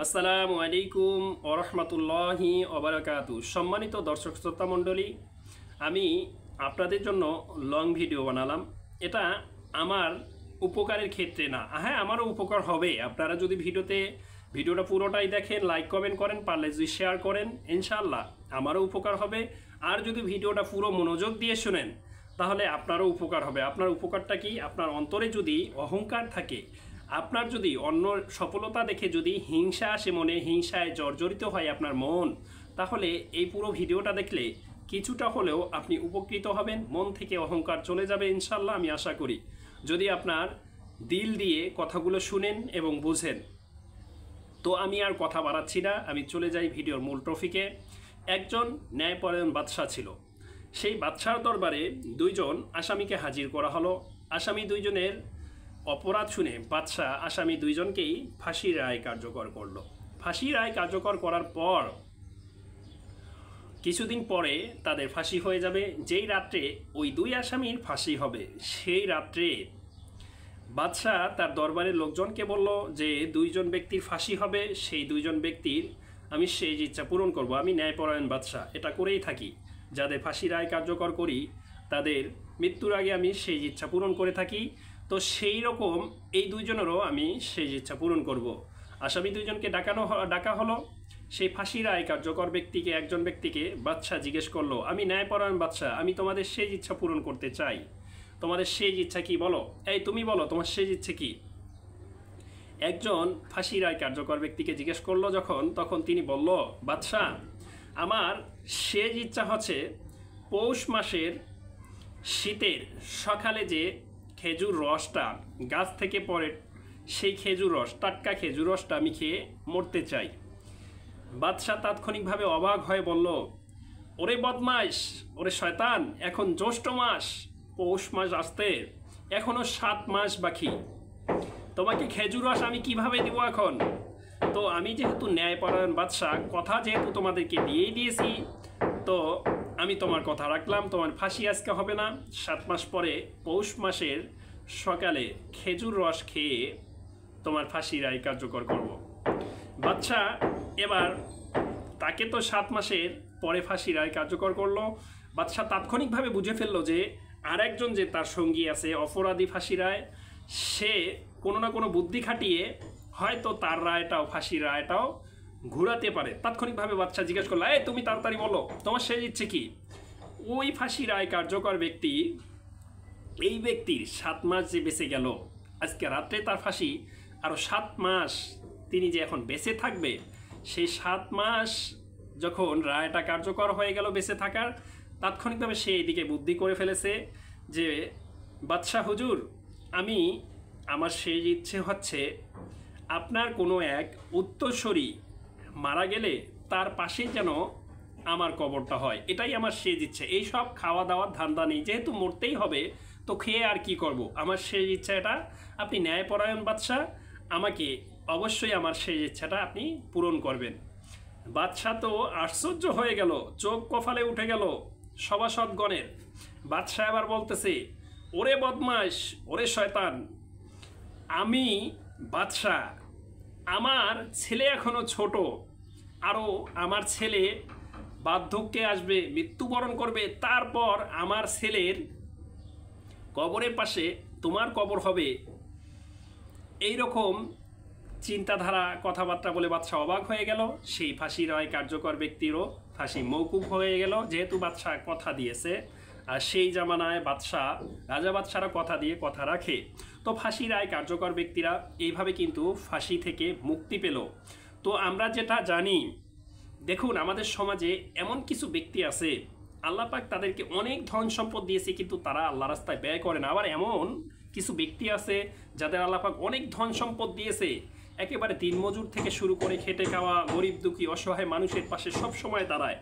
আসসালামু আলাইকুম ওরহমতুল্লাহি ওবারাকাতু। সম্মানিত দর্শক শ্রোতা মণ্ডলী, আমি আপনাদের জন্য লং ভিডিও বানালাম। এটা আমার উপকারের ক্ষেত্রে না, হ্যাঁ আমারও উপকার হবে। আপনারা যদি ভিডিওটা পুরোটাই দেখেন, লাইক কমেন্ট করেন, পারলে যদি শেয়ার করেন, ইনশাআল্লাহ আমারও উপকার হবে। আর যদি ভিডিওটা পুরো মনোযোগ দিয়ে শুনেন তাহলে আপনারও উপকার হবে। আপনার উপকারটা কি? আপনার অন্তরে যদি অহংকার থাকে, আপনার যদি অন্য সফলতা দেখে যদি হিংসা আসে মনে, হিংসায় জর্জরিত হয় আপনার মন, তাহলে এই পুরো ভিডিওটা দেখলে কিছুটা হলেও আপনি উপকৃত হবেন। মন থেকে অহংকার চলে যাবে ইনশাল্লাহ, আমি আশা করি। যদি আপনার দিল দিয়ে কথাগুলো শুনেন এবং বুঝেন। তো আমি আর কথা বাড়াচ্ছি না, আমি চলে যাই ভিডিওর মূল টপিকে। একজন ন্যায়পরায়ণ বাদশাহ ছিল। সেই বাদশার দরবারে দুইজন আসামিকে হাজির করা হলো। আসামি দুইজনের অপরাধ শুনে বাদশাহ আসামি দুইজনকেই ফাঁসির রায় কার্যকর করলো। ফাঁসির রায় কার্যকর করার পর কিছুদিন পরে তাদের ফাঁসি হয়ে যাবে। যেই রাত্রে ওই দুই আসামির ফাঁসি হবে, সেই রাত্রে বাদশাহ তার দরবারের লোকজনকে বলল যে দুইজন ব্যক্তির ফাঁসি হবে, সেই দুইজন ব্যক্তির আমি সেই ইচ্ছা পূরণ করব। আমি ন্যায়পরায়ণ বাদশাহ, এটা করেই থাকি। যাদের ফাঁসি রায় কার্যকর করি তাদের মৃত্যুর আগে আমি সেই ইচ্ছা পূরণ করে থাকি। তো সেই রকম এই দুইজনেরও আমি সেই ইচ্ছা পূরণ করব। আসামি দুইজনকে ডাকা হলো। সেই ফাঁসি রায় কার্যকর ব্যক্তিকে, একজন ব্যক্তিকে বাদশাহ জিজ্ঞেস করলো, আমি ন্যায়পরায়ণ বাদশাহ, আমি তোমাদের সেই ইচ্ছা পূরণ করতে চাই। তোমাদের সেই ইচ্ছা কি বলো? এই তুমি বলো, তোমার সেই ইচ্ছে কি? একজন ফাঁসি রায় কার্যকর ব্যক্তিকে জিজ্ঞেস করলো যখন, তখন তিনি বলল, বাদশাহ আমার সেই ইচ্ছা হচ্ছে পৌষ মাসের শীতের সকালে যে খেজুর রসটা গাছ থেকে পড়ে, সেই খেজুর রস, টাটকা খেজুর রসটা আমি খেয়ে মরতে চাই। বাদশাহ তাৎক্ষণিকভাবে অবাক হয়ে বলল, ওরে বদমাইশ, ওরে শয়তান, এখন জ্যৈষ্ঠ মাস, পৌষ মাস আসতে এখনো 7 মাস বাকি। তোমাকে খেজুর রস আমি কিভাবে দিব এখন? তো আমি যেহেতু ন্যায়পরায়ণ বাদশাহ, কথা যেহেতু তোমাদেরকে দিয়েই দিয়েছি, তো আমি তোমার কথা রাখলাম। তোমার ফাঁসি আজকে হবে না, 7 মাস পরে পৌষ মাসের সকালে খেজুর রস খেয়ে তোমার ফাঁসি রায় কার্যকর করব। বাদশাহ এবার তাকে তো 7 মাসের পরে ফাঁসি রায় কার্যকর করলো। বাদশাহ তাৎক্ষণিকভাবে বুঝে ফেললো যে আরেকজন যে তার সঙ্গী আছে অপরাধী ফাঁসি রায়, সে কোনো না কোনো বুদ্ধি খাটিয়ে হয়তো তার রায়টাও, ফাঁসির রায়টাও ঘুরাতে পারে। তাৎক্ষণিকভাবে বাদশাহ জিজ্ঞেস করলো, এই তুমি তাড়াতাড়ি বলো, তোমার সেই ইচ্ছে কি? ওই ফাঁসি রায় কার্যকর ব্যক্তি, এই ব্যক্তির 7 মাস যে বেঁচে গেল, আজকে রাত্রে তার ফাঁসি, আরও 7 মাস তিনি যে এখন বেঁচে থাকবে, সেই 7 মাস যখন রায়টা কার্যকর হয়ে গেল বেঁচে থাকার, তাৎক্ষণিকভাবে সে এদিকে বুদ্ধি করে ফেলেছে যে বাদশাহ হুজুর, আমার সেই ইচ্ছে হচ্ছে আপনার কোনো এক উত্তরসূরি মারা গেলে তার পাশে যেন আমার কবরটা হয়, এটাই আমার শেষ ইচ্ছে। এইসব খাওয়া দাওয়ার ধান্দা নেই, যেহেতু মরতেই হবে তো খেয়ে আর কি করব। আমার শেষ ইচ্ছা এটা, আপনি ন্যায়পরায়ণ বাদশাহ, আমাকে অবশ্যই আমার শেষ ইচ্ছাটা আপনি পূরণ করবেন। বাদশাহ তো আশ্চর্য হয়ে গেল, চোখ কপালে উঠে গেল সভাসদগণের। বাদশাহ এবার বলতেছে, ওরে বদমাইশ, ওরে শয়তান, আমি বাদশাহ, আমার ছেলে এখনো ছোট, আরও আমার ছেলে বার্ধক্যে আসবে, মৃত্যুবরণ করবে, তারপর আমার ছেলের কবরের পাশে তোমার কবর হবে। এই রকম চিন্তাধারা, কথাবার্তা বলে বাদশাহ অবাক হয়ে গেল। সেই ফাঁসি রায় কার্যকর ব্যক্তিরও ফাঁসি মৌকুফ হয়ে গেল, যেহেতু বাদশাহ কথা দিয়েছে। আর সেই জামানায় রাজা বাদশাহরা কথা দিয়ে কথা রাখে। তো ফাঁসি রায় কার্যকর ব্যক্তিরা এইভাবে কিন্তু ফাঁসি থেকে মুক্তি পেল। তো আমরা যেটা জানি, দেখুন আমাদের সমাজে এমন কিছু ব্যক্তি আছে, আল্লাহ পাক তাদেরকে অনেক ধন সম্পদ দিয়েছে, কিন্তু তারা আল্লাহ রাস্তায় ব্যয় করে না। আবার এমন কিছু ব্যক্তি আছে যাদের আল্লাহ পাক অনেক ধন সম্পদ দিয়েছে, একেবারে দিনমজুর থেকে শুরু করে খেটে খাওয়া গরিব দুঃখী অসহায় মানুষের পাশে সব সময় দাঁড়ায়।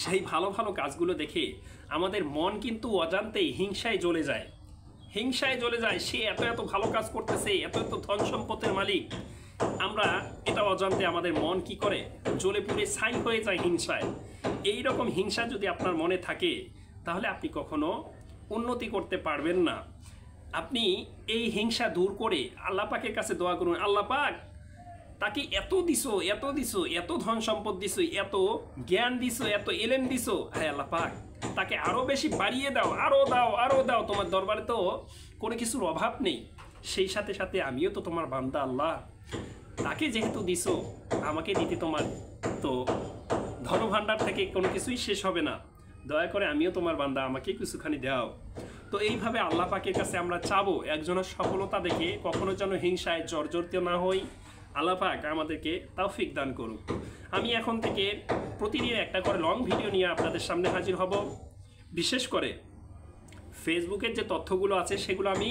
সেই ভালো ভালো কাজগুলো দেখে আমাদের মন কিন্তু অজান্তেই হিংসায় জ্বলে যায়, হিংসায় জ্বলে যায়। সে এত এত ভালো কাজ করতেছে, এত এত ধন সম্পদের মালিক, আমরা এটা অজান্তে আমাদের মন কি করে, জ্বলে পুড়ে ছাই হয়ে যায় হিংসায়। এই রকম হিংসা যদি আপনার মনে থাকে তাহলে আপনি কখনো উন্নতি করতে পারবেন না। আপনি এই হিংসা দূর করে আল্লাহ পাকের কাছে দোয়া করুন, আল্লাহ পাক তাকে এত দিছো, এত দিছো, এত ধন সম্পদ দিছো, এত জ্ঞান দিছো, এত এলেম দিছো, হ্যাঁ আল্লাহ পাক তাকে আরো বেশি বাড়িয়ে দাও, আরো দাও, আরো দাও। তোমার দরবারে তো কোনো কিছুর অভাব নেই। সেই সাথে সাথে আমিও তো তোমার বান্দা আল্লাহ, তাকে যেহেতু দিছো আমাকে দিতে তোমার তো ধনভাণ্ডার থেকে কোনো কিছুই শেষ হবে না। দয়া করে আমিও তোমার বান্দা, আমাকে কিছুখানি দাও। তো এইভাবে আল্লাহ পাকের কাছে আমরা চাবো একজনের সফলতা দেখে কখনো যেন হিংসায় জর্জরিত না হই। আল্লাহ পাক আমাদেরকে তৌফিক দান করুক। আমি এখন থেকে প্রতিদিন একটা করে লং ভিডিও নিয়ে আপনাদের সামনে হাজির হব। বিশেষ করে ফেসবুকের যে তথ্যগুলো আছে সেগুলো আমি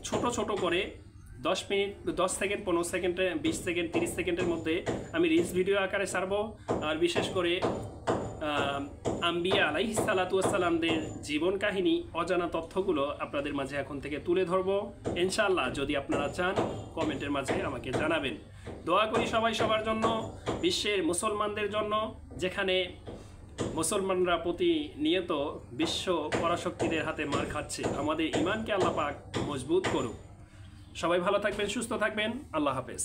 ছোট ছোট করে 10 মিনিট, 10 সেকেন্ড, 15 সেকেন্ডে, 20 সেকেন্ড, 30 সেকেন্ডের মধ্যে আমি রিলস ভিডিও আকারে ছাড়বো। আর বিশেষ করে আম্বিয়া আলাইহিস সালাতু ওয়াস সালামদের জীবন কাহিনী, অজানা তথ্যগুলো আপনাদের মাঝে এখন থেকে তুলে ধরবো ইনশাআল্লাহ। যদি আপনারা চান কমেন্টের মাঝে আমাকে জানাবেন। দোয়া করি সবাই সবার জন্য, বিশ্বের মুসলমানদের জন্য, যেখানে মুসলমানরা প্রতিনিয়ত বিশ্ব পরাশক্তিদের হাতে মার খাচ্ছে। আমাদের ঈমানকে আল্লাহ পাক মজবুত করুক। সবাই ভালো থাকবেন, সুস্থ থাকবেন। আল্লাহ হাফেজ।